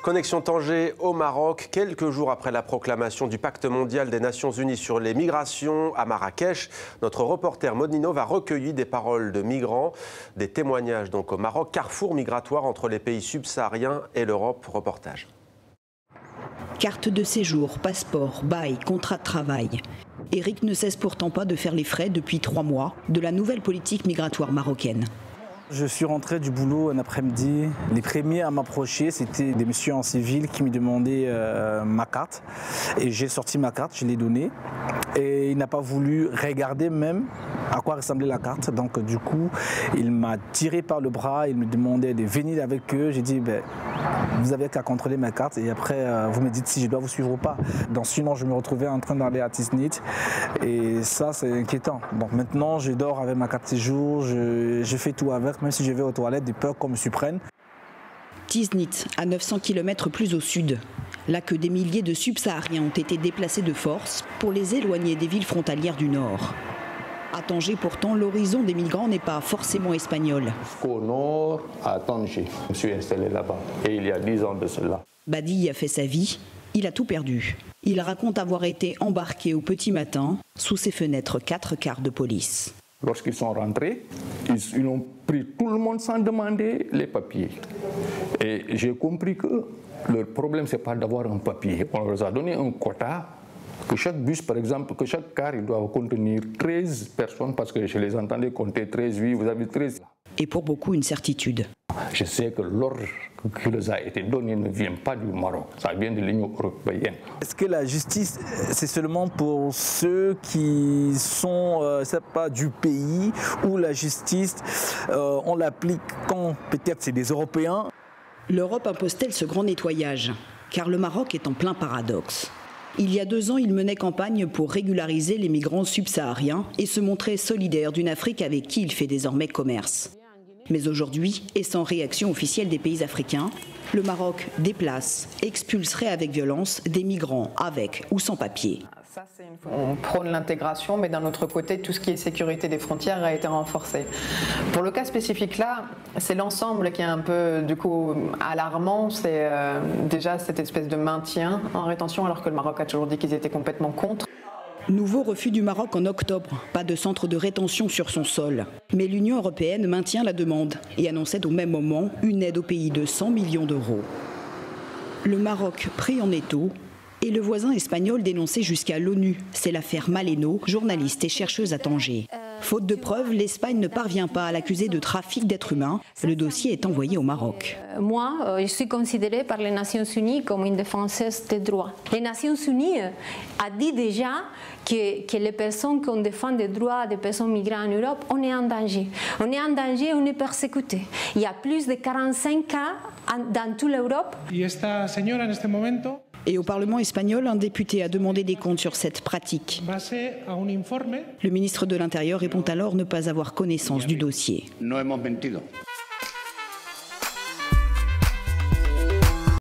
Connexion Tanger au Maroc, quelques jours après la proclamation du Pacte mondial des Nations Unies sur les migrations à Marrakech. Notre reporter Modnino va recueillir des paroles de migrants, des témoignages donc au Maroc, carrefour migratoire entre les pays subsahariens et l'Europe. Reportage. Carte de séjour, passeport, bail, contrat de travail. Eric ne cesse pourtant pas de faire les frais depuis 3 mois de la nouvelle politique migratoire marocaine. Je suis rentré du boulot un après-midi. Les premiers à m'approcher, c'était des messieurs en civil qui me demandaient ma carte. Et j'ai sorti ma carte, je l'ai donnée. Et il n'a pas voulu regarder même à quoi ressemblait la carte. Donc du coup, il m'a tiré par le bras, il me demandait de venir avec eux. J'ai dit, vous avez qu'à contrôler ma carte et après vous me dites si je dois vous suivre ou pas. Donc sinon, je me retrouvais en train d'aller à Tiznit. Et ça, c'est inquiétant. Donc maintenant, je dors avec ma carte de séjour, je fais tout avec. Même si je vais aux toilettes, de peur qu'on me surprenne. Tiznit, à 900 km plus au sud. Là que des milliers de subsahariens ont été déplacés de force pour les éloigner des villes frontalières du nord. À Tanger, pourtant, l'horizon des migrants n'est pas forcément espagnol. Jusqu'au nord, à Tanger, je me suis installé là-bas. Et il y a 10 ans de cela. Badi y a fait sa vie. Il a tout perdu. Il raconte avoir été embarqué au petit matin, sous ses fenêtres 4 cars de police. Lorsqu'ils sont rentrés, ils ont pris tout le monde sans demander les papiers. Et j'ai compris que leur problème, ce n'est pas d'avoir un papier. On leur a donné un quota, que chaque bus, par exemple, que chaque car, il doit contenir 13 personnes, parce que je les entendais compter 13, oui, vous avez 13. Et pour beaucoup, une certitude. Je sais que l'ordre qui leur a été donné ne vient pas du Maroc, ça vient de l'Union européenne. Est-ce que la justice, c'est seulement pour ceux qui sont, c'est pas du pays, ou la justice, on l'applique quand peut-être c'est des Européens? L'Europe impose-t-elle ce grand nettoyage? Car le Maroc est en plein paradoxe. Il y a 2 ans, il menait campagne pour régulariser les migrants subsahariens et se montrer solidaire d'une Afrique avec qui il fait désormais commerce. Mais aujourd'hui, et sans réaction officielle des pays africains, le Maroc déplace, expulserait avec violence des migrants avec ou sans papier. On prône l'intégration, mais d'un autre côté, tout ce qui est sécurité des frontières a été renforcé. Pour le cas spécifique là, c'est l'ensemble qui est un peu du coup alarmant. C'est déjà cette espèce de maintien en rétention, alors que le Maroc a toujours dit qu'ils étaient complètement contre. Nouveau refus du Maroc en octobre, pas de centre de rétention sur son sol. Mais l'Union européenne maintient la demande et annonçait au même moment une aide au pays de 100 millions d'euros. Le Maroc pris en étau et le voisin espagnol dénoncé jusqu'à l'ONU. C'est l'affaire Maleno, journaliste et chercheuse à Tanger. Faute de preuves, l'Espagne ne parvient pas à l'accuser de trafic d'êtres humains. Le dossier est envoyé au Maroc. Moi, je suis considérée par les Nations Unies comme une défenseuse des droits. Les Nations Unies a dit déjà que les personnes qui défendent les droits des personnes migrées en Europe, on est en danger. On est en danger, on est persécuté. Il y a plus de 45 cas dans toute l'Europe. Et au Parlement espagnol, un député a demandé des comptes sur cette pratique. Le ministre de l'Intérieur répond alors ne pas avoir connaissance du dossier. No hemos mentido.